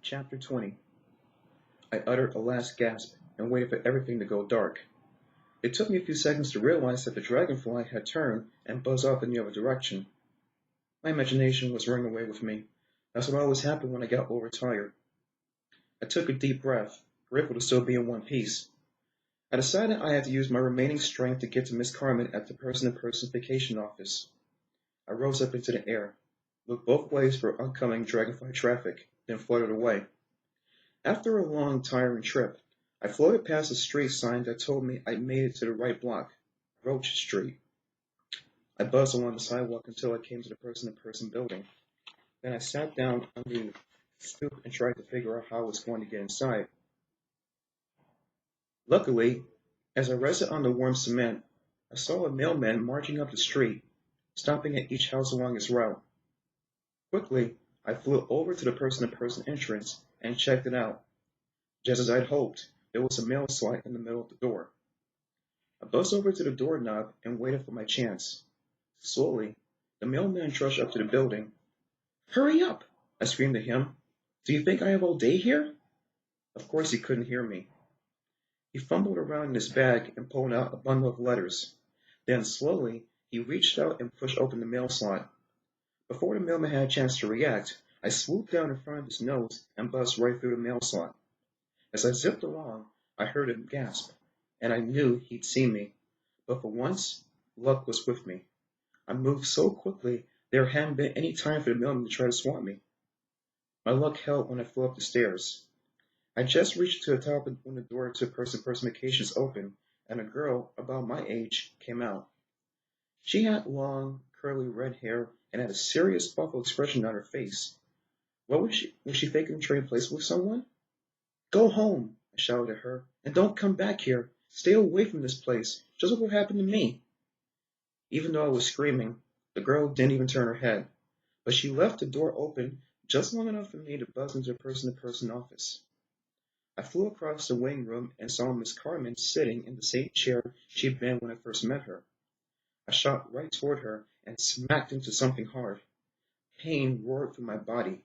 Chapter 20. I uttered a last gasp and waited for everything to go dark. It took me a few seconds to realize that the dragonfly had turned and buzzed off in the other direction. My imagination was running away with me. That's what always happened when I got overtired. I took a deep breath, grateful to still be in one piece. I decided I had to use my remaining strength to get to Miss Carmen at the person-to-person vacation office. I rose up into the air, looked both ways for oncoming dragonfly traffic, then fluttered away. After a long, tiring trip, I floated past a street sign that told me I'd made it to the right block, Roach Street. I buzzed along the sidewalk until I came to the person-to-person building. Then I sat down under the stoop and tried to figure out how I was going to get inside. Luckily, as I rested on the warm cement, I saw a mailman marching up the street, stopping at each house along his route. Quickly, I flew over to the person-to-person entrance and checked it out. Just as I'd hoped, there was a mail slot in the middle of the door. I buzzed over to the doorknob and waited for my chance. Slowly, the mailman trudged up to the building. "Hurry up!" I screamed at him. "Do you think I have all day here?" Of course he couldn't hear me. He fumbled around in his bag and pulled out a bundle of letters. Then, slowly, he reached out and pushed open the mail slot. Before the mailman had a chance to react, I swooped down in front of his nose and buzzed right through the mail slot. As I zipped along, I heard him gasp, and I knew he'd seen me. But for once, luck was with me. I moved so quickly there hadn't been any time for the mailman to try to swat me. My luck held when I flew up the stairs. I just reached to the top when the door to person-to-person vacations opened, and a girl about my age came out. She had long, curly red hair and had a serious, thoughtful expression on her face. What was she faking trading places with someone? "Go home," I shouted at her, "and don't come back here. Stay away from this place, just like what happened to me." Even though I was screaming, the girl didn't even turn her head, but she left the door open just long enough for me to buzz into a person-to-person office. I flew across the waiting room and saw Miss Carmen sitting in the same chair she'd been when I first met her. I shot right toward her and smacked into something hard. Pain roared through my body.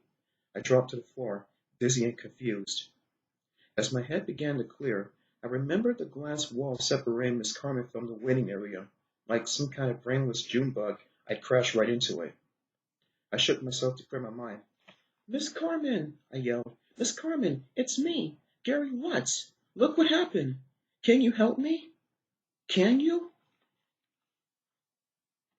I dropped to the floor, dizzy and confused. As my head began to clear, I remembered the glass wall separating Miss Carmen from the waiting area. Like some kind of brainless June bug, I'd crashed right into it. I shook myself to clear my mind. "Miss Carmen!" I yelled. "Miss Carmen, it's me, Gary Watts. Look what happened. Can you help me?" "Can you?"